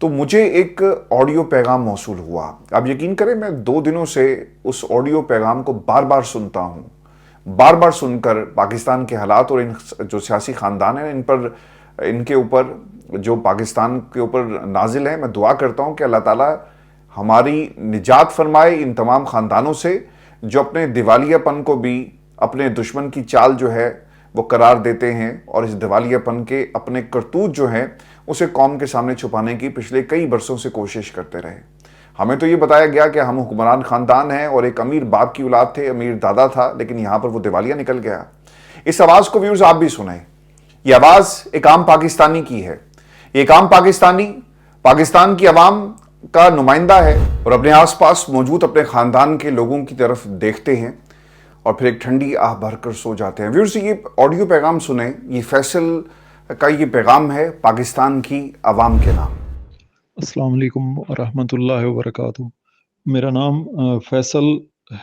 تو مجھے ایک آڈیو پیغام موصول ہوا. آپ یقین کریں میں 2 دنوں سے اس آڈیو پیغام کو بار بار سنتا ہوں. بار بار سن کر پاکستان کے حالات اور جو سیاسی خاندان ہیں ان کے اوپر جو پاکستان کے اوپر نازل ہیں، میں دعا کرتا ہوں کہ اللہ تعالیٰ ہماری نجات فرمائے ان تمام خاندانوں سے جو اپنے دیوالیہ پن کو بھی اپنے دشمن کی چال جو ہے وہ قرار دیتے ہیں، اور اس دیوالیہ پن کے اپنے کرتوت جو ہیں اسے قوم کے سامنے چھپانے کی پچھلے کئی برسوں سے کوشش کرتے رہے. ہمیں تو یہ بتایا گیا کہ ہم حکمران خاندان ہیں اور ایک امیر باپ کی اولاد تھے، امیر دادا تھا، لیکن یہاں پر وہ دیوالیہ نکل گیا. اس آواز کو ویورز آپ بھی سنیں. یہ آواز ایک عام پاکستانی کی ہے. ایک عام پاکستانی پاکستان کی عوام کا نمائندہ ہے اور اپنے آس پاس موجود اپنے خاندان کے لوگوں کی طرف دیکھتے ہیں اور پھر ایک ٹھنڈی آہ بھر کر سو جاتے ہیں. ویورز یہ آڈیو پیغام سنیں. یہ فیصل کا یہ پیغام ہے پاکستان کی عوام کے نام. السلام علیکم ورحمۃ اللہ وبرکاتہ. میرا نام فیصل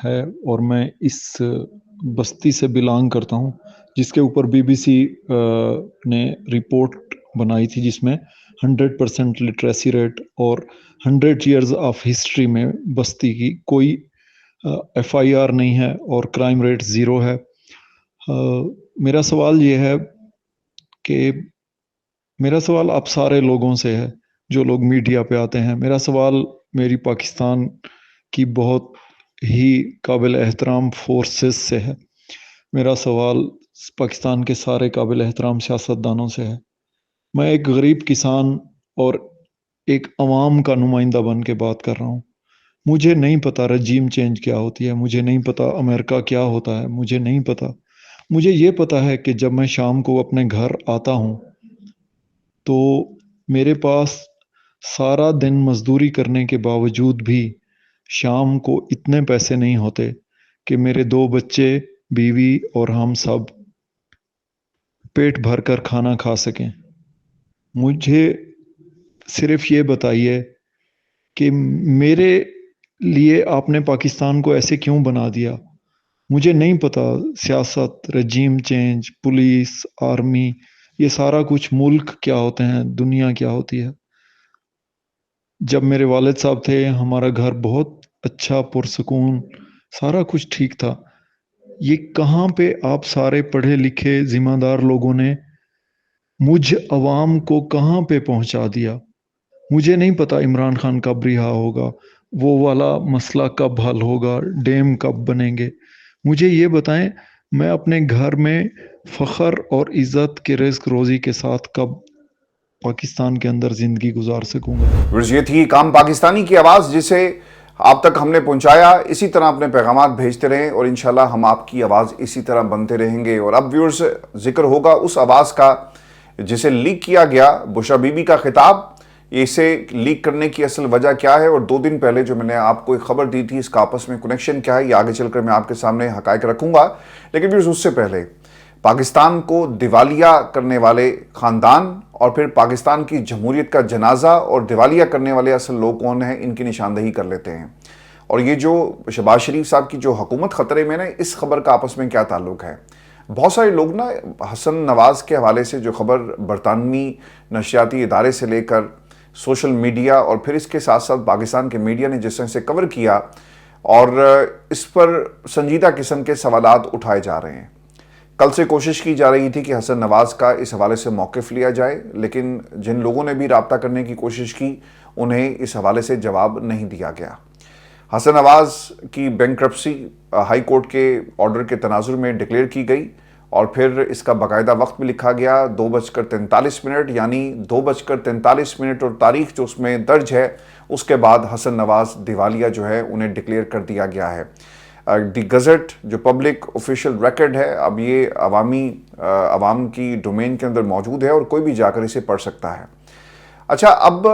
ہے اور میں اس بستی سے بلانگ کرتا ہوں جس کے اوپر BBC نے رپورٹ بنائی تھی جس میں 100% لٹریسی ریٹ اور 100 ایئرز آف ہسٹری میں بستی کی کوئی FIR نہیں ہے اور کرائم ریٹ 0 ہے. میرا سوال یہ ہے کہ میرا سوال آپ سارے لوگوں سے ہے جو لوگ میڈیا پہ آتے ہیں. میرا سوال میری پاکستان کی بہت ہی قابل احترام فورسز سے ہے. میرا سوال پاکستان کے سارے قابل احترام سیاستدانوں سے ہے. میں ایک غریب کسان اور ایک عوام کا نمائندہ بن کے بات کر رہا ہوں. مجھے نہیں پتا رجیم چینج کیا ہوتی ہے، مجھے نہیں پتا امریکہ کیا ہوتا ہے، مجھے نہیں پتا. مجھے یہ پتا ہے کہ جب میں شام کو اپنے گھر آتا ہوں تو میرے پاس سارا دن مزدوری کرنے کے باوجود بھی شام کو اتنے پیسے نہیں ہوتے کہ میرے 2 بچے، بیوی اور ہم سب پیٹ بھر کر کھانا کھا سکیں. مجھے صرف یہ بتائیے کہ میرے لیے آپ نے پاکستان کو ایسے کیوں بنا دیا. مجھے نہیں پتا سیاست، رجیم چینج، پولیس، آرمی، یہ سارا کچھ ملک کیا ہوتے ہیں، دنیا کیا ہوتی ہے. جب میرے والد صاحب تھے ہمارا گھر بہت اچھا پرسکون، سارا کچھ ٹھیک تھا. یہ کہاں پہ آپ سارے پڑھے لکھے ذمہ دار لوگوں نے مجھ عوام کو کہاں پہ پہنچا دیا. مجھے نہیں پتا عمران خان کب رہا ہوگا، وہ والا مسئلہ کب حل ہوگا، ڈیم کب بنیں گے. مجھے یہ بتائیں میں اپنے گھر میں فخر اور عزت کے رزق روزی کے ساتھ کب پاکستان کے اندر زندگی گزار سکوں گا. یہ تھی ایک عام پاکستانی کی آواز جسے آپ تک ہم نے پہنچایا. اسی طرح اپنے پیغامات بھیجتے رہیں اور انشاءاللہ ہم آپ کی آواز اسی طرح بنتے رہیں گے. اور اب ویورز ذکر ہوگا اس آواز کا جسے لیک کیا گیا، بشرا بی بی کا خطاب. اسے لیک کرنے کی اصل وجہ کیا ہے اور 2 دن پہلے جو میں نے آپ کو ایک خبر دی تھی اس کا آپس میں کنیکشن کیا ہے، یہ آگے چل کر میں آپ کے سامنے حقائق رکھوں گا. لیکن ویورز اس سے پہلے پاکستان کو دیوالیہ کرنے والے خاندان اور پھر پاکستان کی جمہوریت کا جنازہ اور دیوالیہ کرنے والے اصل لوگ کون ہیں ان کی نشاندہی کر لیتے ہیں. اور یہ جو شہباز شریف صاحب کی جو حکومت خطرے میں نے اس خبر کا آپس میں کیا تعلق ہے. بہت سارے لوگ نا حسن نواز کے حوالے سے جو خبر برطانوی نشریاتی ادارے سے لے کر سوشل میڈیا اور پھر اس کے ساتھ ساتھ پاکستان کے میڈیا نے جس طرح سے کور کیا اور اس پر سنجیدہ قسم کے سوالات اٹھائے جا رہے ہیں. کل سے کوشش کی جا رہی تھی کہ حسن نواز کا اس حوالے سے موقف لیا جائے، لیکن جن لوگوں نے بھی رابطہ کرنے کی کوشش کی انہیں اس حوالے سے جواب نہیں دیا گیا. حسن نواز کی بینکرپسی ہائی کورٹ کے آرڈر کے تناظر میں ڈکلیئر کی گئی اور پھر اس کا باقاعدہ وقت بھی لکھا گیا 2:43 یعنی 2:43 اور تاریخ جو اس میں درج ہے اس کے بعد حسن نواز دیوالیہ جو ہے انہیں ڈکلیئر کر دیا گیا ہے. دی گزٹ جو پبلک آفیشیل ریکارڈ ہے اب یہ عوام کی ڈومین کے اندر موجود ہے اور کوئی بھی جا کر اسے پڑھ سکتا ہے. اچھا اب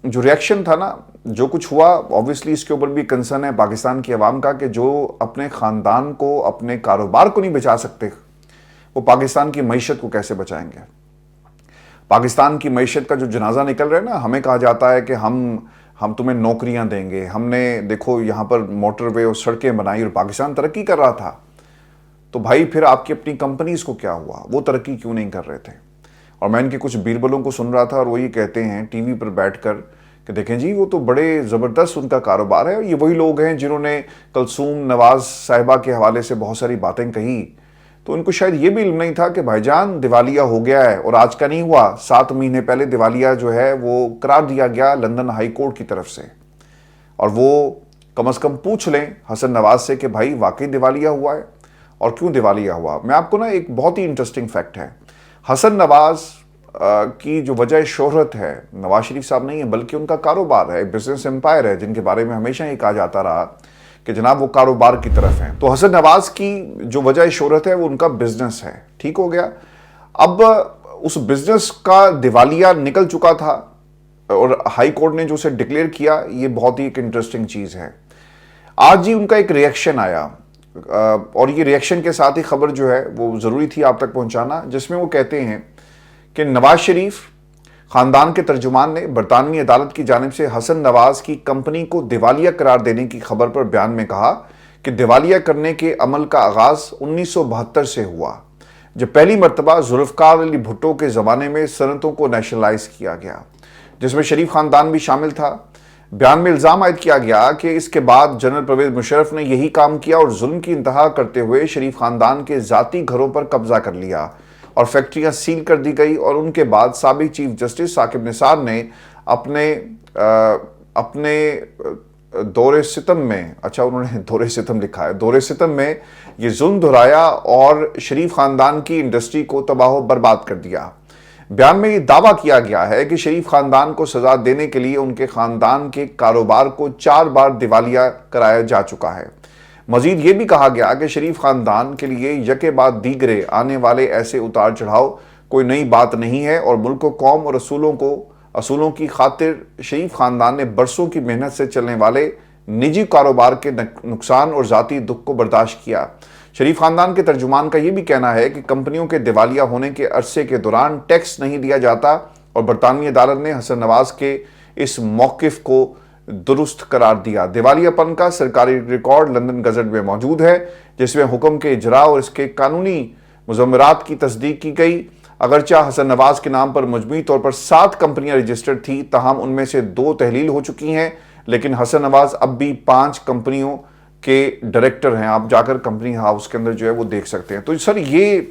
جو ریاکشن تھا نا جو کچھ ہوا obviously اس کے اوپر بھی کنسرن ہے پاکستان کی عوام کا کہ جو اپنے خاندان کو اپنے کاروبار کو نہیں بچا سکتے وہ پاکستان کی معیشت کو کیسے بچائیں گے. پاکستان کی معیشت کا جو جنازہ نکل رہا ہے نا ہمیں کہا جاتا ہے کہ ہم تمہیں نوکریاں دیں گے، ہم نے دیکھو یہاں پر موٹر وے اور سڑکیں بنائی اور پاکستان ترقی کر رہا تھا. تو بھائی پھر آپ کی اپنی کمپنیز کو کیا ہوا، وہ ترقی کیوں نہیں کر رہے تھے. اور میں ان کے کچھ بیربلوں کو سن رہا تھا اور وہ یہ کہتے ہیں ٹی وی پر بیٹھ کر کہ دیکھیں جی وہ تو بڑے زبردست ان کا کاروبار ہے. یہ وہی لوگ ہیں جنہوں نے کلثوم نواز صاحبہ کے حوالے سے بہت ساری باتیں کہی. تو ان کو شاید یہ بھی علم نہیں تھا کہ بھائی جان دیوالیہ ہو گیا ہے, اور آج کا نہیں ہوا, 7 مہینے پہلے دیوالیہ جو ہے وہ قرار دیا گیا لندن ہائی کورٹ کی طرف سے. اور وہ کم از کم پوچھ لیں حسن نواز سے کہ بھائی واقعی دیوالیہ ہوا ہے اور کیوں دیوالیہ ہوا. میں آپ کو نا ایک بہت ہی انٹرسٹنگ فیکٹ ہے, حسن نواز کی جو وجہ شہرت ہے نواز شریف صاحب نہیں ہے بلکہ ان کا کاروبار ہے, بزنس امپائر ہے, جن کے بارے میں ہمیشہ یہ کہا جاتا رہا کہ جناب وہ کاروبار کی طرف ہیں. تو حسن نواز کی جو وجہ شہرت ہے وہ ان کا بزنس ہے. ٹھیک ہو گیا. اب اس بزنس کا دیوالیہ نکل چکا تھا اور ہائی کورٹ نے جو اسے ڈکلیئر کیا, یہ بہت ہی ایک انٹرسٹنگ چیز ہے. آج ہی ان کا ایک ریئیکشن آیا, اور یہ ریئیکشن کے ساتھ ہی خبر جو ہے وہ ضروری تھی آپ تک پہنچانا, جس میں وہ کہتے ہیں کہ نواز شریف خاندان کے ترجمان نے برطانوی عدالت کی جانب سے حسن نواز کی کمپنی کو دیوالیہ قرار دینے کی خبر پر بیان میں کہا کہ دیوالیہ کرنے کے عمل کا آغاز 1972 سے ہوا, جب پہلی مرتبہ ذوالفقار علی بھٹو کے زمانے میں صنعتوں کو نیشنلائز کیا گیا, جس میں شریف خاندان بھی شامل تھا. بیان میں الزام عائد کیا گیا کہ اس کے بعد جنرل پرویز مشرف نے یہی کام کیا اور ظلم کی انتہا کرتے ہوئے شریف خاندان کے ذاتی گھروں پر قبضہ کر لیا اور فیکٹریاں سیل کر دی گئی. اور ان کے بعد سابق چیف جسٹس ثاقب نثار نے اپنے دور ستم میں, اچھا انہوں نے دور ستم لکھا ہے, دور ستم میں یہ ظلم دہرایا اور شریف خاندان کی انڈسٹری کو تباہ و برباد کر دیا. بیان میں یہ دعویٰ کیا گیا ہے کہ شریف خاندان کو سزا دینے کے لیے ان کے خاندان کے کاروبار کو 4 بار دیوالیہ کرایا جا چکا ہے. مزید یہ بھی کہا گیا کہ شریف خاندان کے لیے یکے بعد دیگرے آنے والے ایسے اتار چڑھاؤ کوئی نئی بات نہیں ہے, اور ملک و قوم اور اصولوں کی خاطر شریف خاندان نے برسوں کی محنت سے چلنے والے نجی کاروبار کے نقصان اور ذاتی دکھ کو برداشت کیا. شریف خاندان کے ترجمان کا یہ بھی کہنا ہے کہ کمپنیوں کے دیوالیہ ہونے کے عرصے کے دوران ٹیکس نہیں دیا جاتا, اور برطانوی عدالت نے حسن نواز کے اس موقف کو درست قرار دیا. دیوالیہ پن کا سرکاری ریکارڈ لندن گزٹ میں موجود ہے, جس میں حکم کے اجراء اور اس کے قانونی مضمرات کی تصدیق کی گئی. اگرچہ حسن نواز کے نام پر مجموعی طور پر 7 کمپنیاں رجسٹرڈ تھی, تاہم ان میں سے 2 تحلیل ہو چکی ہیں, لیکن حسن نواز اب بھی 5 کمپنیوں کے ڈائریکٹر ہیں. آپ جا کر کمپنی ہاؤس کے اندر جو ہے وہ دیکھ سکتے ہیں. تو سر یہ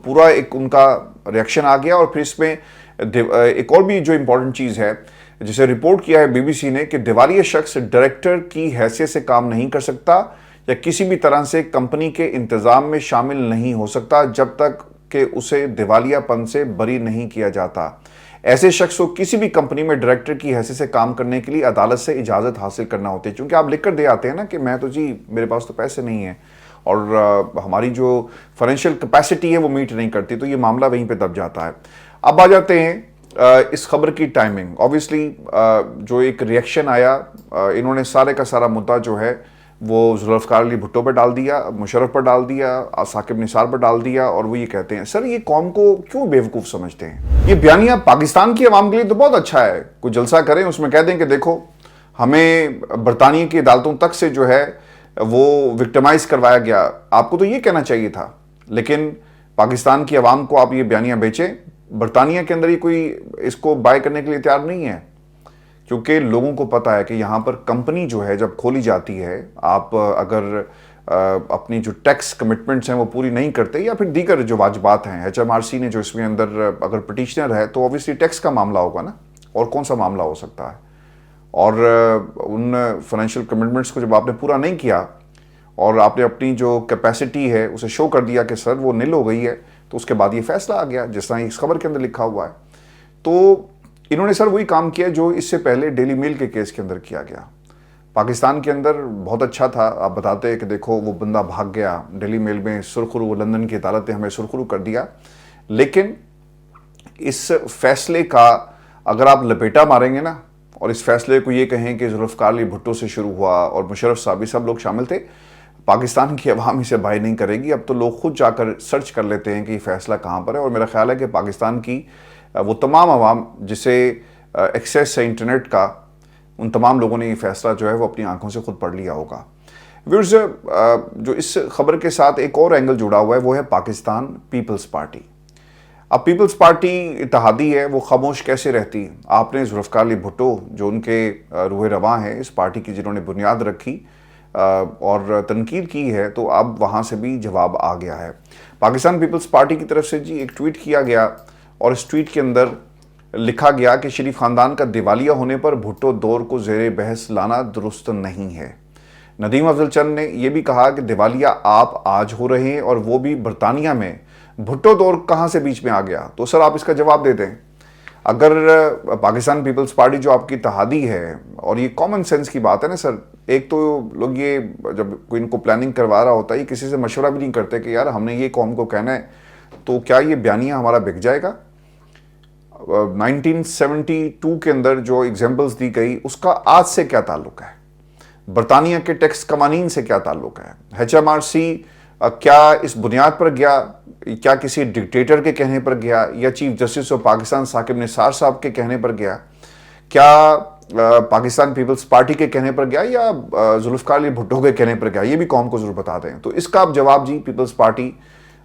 پورا ایک ان کا ریئیکشن آ گیا, اور پھر اس میں ایک اور بھی جو امپورٹنٹ چیز ہے جسے رپورٹ کیا ہے بی بی سی نے کہ دیوالیہ شخص ڈائریکٹر کی حیثیت سے کام نہیں کر سکتا یا کسی بھی طرح سے کمپنی کے انتظام میں شامل نہیں ہو سکتا جب تک کہ اسے دیوالیہ پن سے بری نہیں کیا جاتا. ایسے شخص کو کسی بھی کمپنی میں ڈائریکٹر کی حیثیت سے کام کرنے کے لیے عدالت سے اجازت حاصل کرنا ہوتی ہے, چونکہ آپ لکھ کر دے آتے ہیں نا کہ میں تو جی میرے پاس تو پیسے نہیں ہیں اور ہماری جو فائنینشیل کیپیسٹی ہے وہ میٹ نہیں کرتی, تو یہ معاملہ وہیں پہ دب جاتا ہے. اب آ جاتے ہیں اس خبر کی ٹائمنگ. آبویسلی جو ایک ریئیکشن آیا, انہوں نے سارے کا سارا مدعا جو ہے وہ ذوالفقار علی بھٹو پر ڈال دیا, مشرف پر ڈال دیا, ثاقب نثار پر ڈال دیا, اور وہ یہ کہتے ہیں سر یہ قوم کو کیوں بیوقوف سمجھتے ہیں. یہ بیانیہ پاکستان کی عوام کے لیے تو بہت اچھا ہے, کوئی جلسہ کریں اس میں کہہ دیں کہ دیکھو ہمیں برطانیہ کی عدالتوں تک سے جو ہے وہ وکٹمائز کروایا گیا, آپ کو تو یہ کہنا چاہیے تھا, لیکن پاکستان کی عوام کو آپ یہ بیانیہ بیچیں. برطانیہ کے اندر ہی کوئی اس کو بائی کرنے کے لیے تیار نہیں ہے, کیونکہ لوگوں کو پتا ہے کہ یہاں پر کمپنی جو ہے جب کھولی جاتی ہے, آپ اگر اپنی جو ٹیکس کمٹمنٹس ہیں وہ پوری نہیں کرتے یا پھر دیگر جو واجبات ہیں, ایچ ایم آر سی نے جو اس میں اندر اگر پٹیشنر ہے تو اوبیسلی ٹیکس کا معاملہ ہوگا نا, اور کون سا معاملہ ہو سکتا ہے. اور ان فائنینشیل کمٹمنٹس کو جب آپ نے پورا نہیں کیا اور آپ نے اپنی جو کیپیسٹی ہے اسے شو کر دیا کہ سر وہ نل ہو گئی ہے, تو اس کے بعد یہ فیصلہ آ گیا جس طرح اس خبر کے اندر لکھا ہوا ہے. تو انہوں نے سر وہی کام کیا جو اس سے پہلے ڈیلی میل کے کیس کے اندر کیا گیا. پاکستان کے اندر بہت اچھا تھا, آپ بتاتے ہیں کہ دیکھو وہ بندہ بھاگ گیا, ڈیلی میل میں سرخرو, وہ لندن کی عدالت نے ہمیں سرخرو کر دیا. لیکن اس فیصلے کا اگر آپ لپیٹا ماریں گے نا, اور اس فیصلے کو یہ کہیں کہ ذوالفقار علی بھٹو سے شروع ہوا اور مشرف صاحب سب لوگ شامل تھے, پاکستان کی عوام اسے بائی نہیں کرے گی. اب تو لوگ خود جا کر سرچ کر لیتے ہیں کہ یہ فیصلہ کہاں پر ہے, اور میرا خیال ہے کہ پاکستان کی وہ تمام عوام جسے ایکسیس ہے انٹرنیٹ کا, ان تمام لوگوں نے یہ فیصلہ جو ہے وہ اپنی آنکھوں سے خود پڑھ لیا ہوگا. ویورز, جو اس خبر کے ساتھ ایک اور اینگل جڑا ہوا ہے وہ ہے پاکستان پیپلز پارٹی. اب پیپلز پارٹی اتحادی ہے، وہ خاموش کیسے رہتی؟ آپ نے ذوالفقار علی بھٹو جو ان کے روح رواں ہیں اس پارٹی کی، جنہوں نے بنیاد رکھی اور تنقید کی ہے، تو اب وہاں سے بھی جواب آ گیا ہے۔ پاکستان پیپلز پارٹی کی طرف سے جی ایک ٹویٹ کیا گیا، اور اس ٹویٹ کے اندر لکھا گیا کہ شریف خاندان کا دیوالیہ ہونے پر بھٹو دور کو زیر بحث لانا درست نہیں ہے۔ ندیم افضل چند نے یہ بھی کہا کہ دیوالیہ آپ آج ہو رہے ہیں، اور وہ بھی برطانیہ میں، بھٹو دور کہاں سے بیچ میں آ گیا؟ تو سر آپ اس کا جواب دے دیں۔ اگر پاکستان پیپلز پارٹی جو آپ کی اتحادی ہے، اور یہ کامن سینس کی بات ہے نا سر، ایک تو لوگ یہ جب کوئی ان کو پلاننگ کروا رہا ہوتا ہے، یہ کسی سے مشورہ بھی نہیں کرتے کہ یار ہم نے یہ قوم کو کہنا ہے، تو کیا یہ بیانیہ ہمارا بک جائے گا؟ 1972 کے اندر جو ایگزامپلز دی گئی، اس کا آج سے کیا تعلق ہے؟ برطانیہ کے ٹیکس قوانین سے کیا تعلق ہے؟ ایچ ایم آر سی کیا اس بنیاد پر گیا، کیا کسی ڈکٹیٹر کے کہنے پر گیا، یا chief justice of Pakistan Saqib Nisar صاحب کے کہنے پر گیا، کیا پاکستان پیپلز پارٹی کے کہنے پر گیا، یا ذوالفقار علی بھٹو کے کہنے پر گیا؟ یہ بھی قوم کو ضرور بتا دیں۔ تو اس کا اب جواب جی پیپلز پارٹی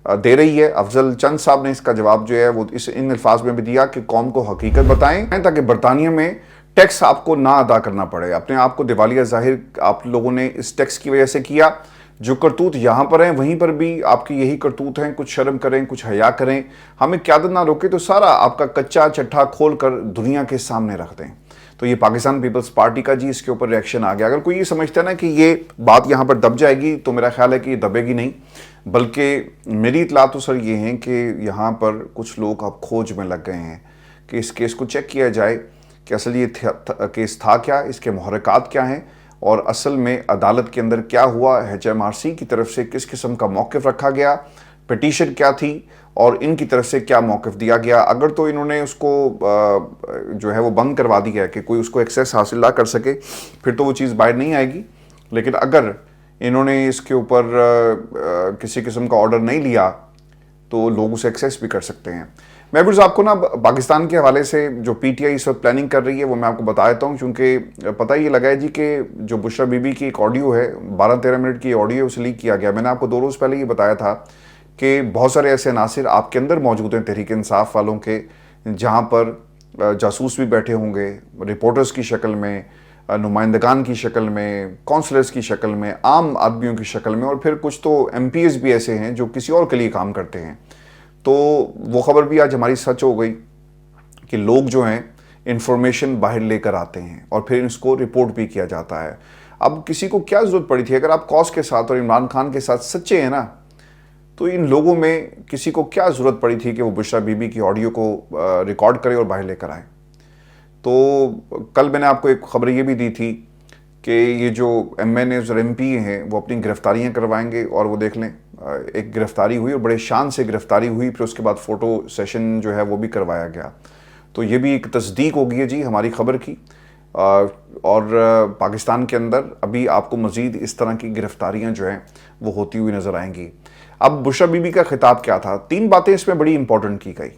دے رہی ہے۔ افضل چند صاحب نے اس کا جواب جو ہے وہ ان الفاظ میں بھی دیا کہ قوم کو حقیقت بتائیں، تاکہ برطانیہ میں ٹیکس آپ کو نہ ادا کرنا پڑے۔ اپنے آپ کو دیوالیہ ظاہر آپ لوگوں نے اس ٹیکس کی وجہ سے کیا۔ جو کرتوت یہاں پر ہیں وہیں پر بھی آپ کی یہی کرتوت ہیں، کچھ شرم کریں، کچھ حیا کریں، ہمیں قیادت نہ روکے تو سارا آپ کا کچا چٹھا کھول کر دنیا کے سامنے رکھ دیں۔ تو یہ پاکستان پیپلز پارٹی کا جی اس کے اوپر ریاکشن آ گیا۔ اگر کوئی یہ سمجھتا ہے نا کہ یہ بات یہاں پر دب جائے گی، تو میرا خیال ہے کہ یہ دبے گی نہیں، بلکہ میری اطلاع تو سر یہ ہیں کہ یہاں پر کچھ لوگ اب کھوج میں لگ گئے ہیں کہ اس کیس کو چیک کیا جائے کہ اصل یہ کیس تھا کیا، اس کے محرکات کیا ہیں، اور اصل میں عدالت کے اندر کیا ہوا، ایچ ایم آر سی کی طرف سے کس قسم کا موقف رکھا گیا، پٹیشن کیا تھی، اور ان کی طرف سے کیا موقف دیا گیا۔ اگر تو انہوں نے اس کو جو ہے وہ بند کروا دیا ہے کہ کوئی اس کو ایکسیس حاصل نہ کر سکے، پھر تو وہ چیز باہر نہیں آئے گی، لیکن اگر انہوں نے اس کے اوپر کسی قسم کا آرڈر نہیں لیا تو لوگ اسے ایکسیس بھی کر سکتے ہیں۔ میں بھی آپ کو نا پاکستان کے حوالے سے جو پی ٹی آئی اس وقت پلاننگ کر رہی ہے وہ میں آپ کو بتا دیتا ہوں، کیونکہ پتہ یہ لگا ہے جی کہ جو بشرا بی بی کی ایک آڈیو ہے، 12-13 منٹ کی آڈیو ہے، اسے لیک کیا گیا۔ میں نے آپ کو 2 روز پہلے یہ بتایا تھا کہ بہت سارے ایسے عناصر آپ کے اندر موجود ہیں تحریک انصاف والوں کے، جہاں پر جاسوس بھی بیٹھے ہوں گے، رپورٹرز کی شکل میں، نمائندگان کی شکل میں، کونسلرز کی شکل میں، عام آدمیوں کی شکل میں، اور پھر کچھ تو ایم پی ایز بھی ایسے ہیں جو کسی اور کے لیے کام کرتے ہیں۔ تو وہ خبر بھی آج ہماری سچ ہو گئی کہ لوگ جو ہیں انفارمیشن باہر لے کر آتے ہیں اور پھر اس کو رپورٹ بھی کیا جاتا ہے۔ اب کسی کو کیا ضرورت پڑی تھی؟ اگر آپ کاس کے ساتھ اور عمران خان کے ساتھ سچے ہیں نا، تو ان لوگوں میں کسی کو کیا ضرورت پڑی تھی کہ وہ بشرا بی بی کی آڈیو کو ریکارڈ کرے اور باہر لے کر آئے؟ تو کل میں نے آپ کو ایک خبر یہ بھی دی تھی کہ یہ جو ایم این ایز اور ایم پی ہیں وہ اپنی گرفتاریاں کروائیں گے، اور وہ دیکھ لیں ایک گرفتاری ہوئی اور بڑے شان سے گرفتاری ہوئی، پھر اس کے بعد فوٹو سیشن جو ہے وہ بھی کروایا گیا۔ تو یہ بھی ایک تصدیق ہو گئی ہے جی ہماری خبر کی، اور پاکستان کے اندر ابھی آپ کو مزید اس طرح کی گرفتاریاں جو ہیں وہ ہوتی ہوئی نظر آئیں گی۔ اب بشرا بی بی کا خطاب کیا تھا؟ 3 باتیں اس میں بڑی امپورٹنٹ کی گئی۔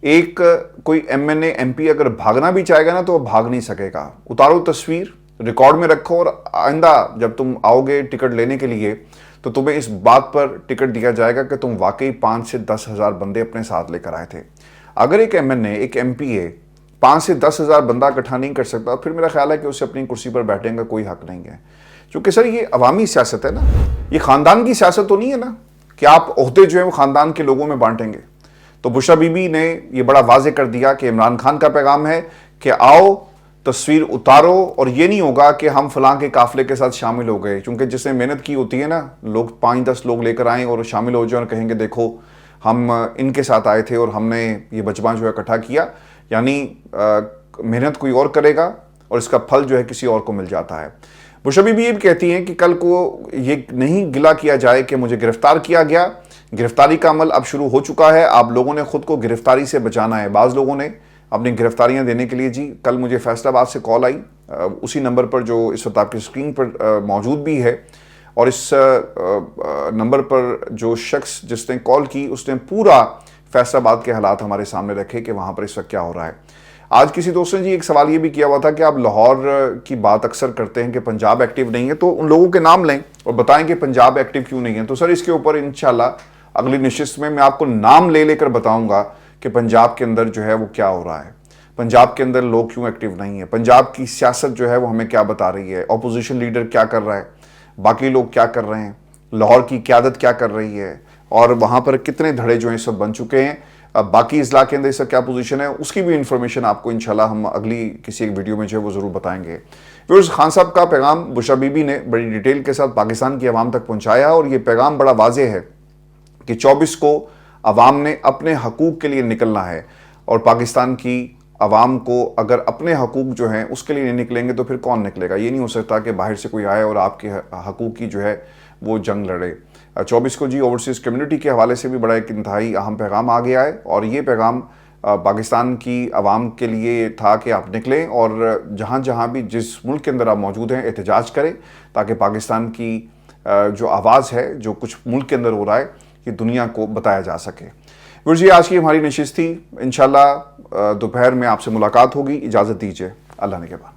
ایک، کوئی M N A M P اگر بھاگنا بھی چاہے گا نا تو وہ بھاگ نہیں سکے گا۔ اتارو تصویر، ریکارڈ میں رکھو، اور آئندہ جب تم آؤ گے ٹکٹ لینے کے لیے تو تمہیں اس بات پر ٹکٹ دیا جائے گا کہ تم واقعی 5 سے 10 ہزار بندے اپنے ساتھ لے کر آئے تھے۔ اگر ایک ایم این اے، ایک ایم پی اے 5 سے 10 ہزار بندہ اکٹھا نہیں کر سکتا، پھر میرا خیال ہے کہ اسے اپنی کرسی پر بیٹھنے کا کوئی حق نہیں ہے، کیونکہ سر یہ عوامی سیاست ہے نا، یہ خاندان کی سیاست تو نہیں ہے نا کہ آپ عہدے جو ہیں وہ خاندان کے لوگوں میں بانٹیں گے۔ تو بشرا بی بی نے یہ بڑا واضح کر دیا کہ عمران خان کا پیغام ہے کہ آؤ تصویر اتارو، اور یہ نہیں ہوگا کہ ہم فلاں کے قافلے کے ساتھ شامل ہو گئے، کیونکہ جس نے محنت کی ہوتی ہے نا، لوگ 5-10 لوگ لے کر آئیں اور شامل ہو جائیں اور کہیں گے دیکھو ہم ان کے ساتھ آئے تھے اور ہم نے یہ مجمع جو ہے اکٹھا کیا، یعنی محنت کوئی اور کرے گا اور اس کا پھل جو ہے کسی اور کو مل جاتا ہے۔ بشرا بی بی یہ بھی کہتی ہیں کہ کل کو یہ نہیں گلہ کیا جائے کہ مجھے گرفتار کیا گیا، گرفتاری کا عمل اب شروع ہو چکا ہے، آپ لوگوں نے خود کو گرفتاری سے بچانا ہے۔ بعض لوگوں نے اپنی گرفتاریاں دینے کے لیے جی، کل مجھے فیصل آباد سے کال آئی، اسی نمبر پر جو اس وقت آپ کی اسکرین پر موجود بھی ہے، اور اس نمبر پر جو شخص جس نے کال کی اس نے پورا فیصل آباد کے حالات ہمارے سامنے رکھے کہ وہاں پر اس وقت کیا ہو رہا ہے۔ آج کسی دوست نے جی ایک سوال یہ بھی کیا ہوا تھا کہ آپ لاہور کی بات اکثر کرتے ہیں کہ پنجاب ایکٹیو نہیں ہے، تو ان لوگوں کے نام لیں اور بتائیں کہ پنجاب ایکٹیو کیوں نہیں ہے۔ تو سر اس کے اوپر انشاءاللہ اگلی نشست میں آپ کو نام لے کر بتاؤں گا کہ پنجاب کے اندر جو ہے وہ کیا ہو رہا ہے، پنجاب کے اندر لوگ کیوں ایکٹیو نہیں ہیں، پنجاب کی سیاست جو ہے وہ ہمیں کیا بتا رہی ہے، اپوزیشن لیڈر کیا کر رہا ہے، باقی لوگ کیا کر رہے ہیں، لاہور کی قیادت کیا کر رہی ہے، اور وہاں پر کتنے دھڑے جو ہیں اس وقت بن چکے ہیں، اب باقی اضلاع کے اندر اس کا کیا پوزیشن ہے، اس کی بھی انفارمیشن آپ کو انشاءاللہ ہم اگلی کسی ایک ویڈیو میں جو ہے وہ ضرور بتائیں گے۔ ویورز، خان صاحب کا پیغام بشرا بی بی نے بڑی ڈیٹیل کے ساتھ پاکستان کی عوام تک پہنچایا، اور یہ پیغام بڑا واضح ہے کہ 24 کو عوام نے اپنے حقوق کے لیے نکلنا ہے، اور پاکستان کی عوام کو اگر اپنے حقوق جو ہیں اس کے لیے نہیں نکلیں گے تو پھر کون نکلے گا؟ یہ نہیں ہو سکتا کہ باہر سے کوئی آئے اور آپ کے حقوق کی جو ہے وہ جنگ لڑے۔ 24 کو جی اوورسیز کمیونٹی کے حوالے سے بھی بڑا ایک انتہائی اہم پیغام آ گیا ہے، اور یہ پیغام پاکستان کی عوام کے لیے تھا کہ آپ نکلیں اور جہاں جہاں بھی جس ملک کے اندر آپ موجود ہیں احتجاج کریں، تاکہ پاکستان کی جو آواز ہے جو کچھ ملک کے اندر ہو رہا ہے یہ دنیا کو بتایا جا سکے۔ جی آج کی ہماری نشست تھی، انشاءاللہ دوپہر میں آپ سے ملاقات ہوگی، اجازت دیجیے، اللہ نگہبان۔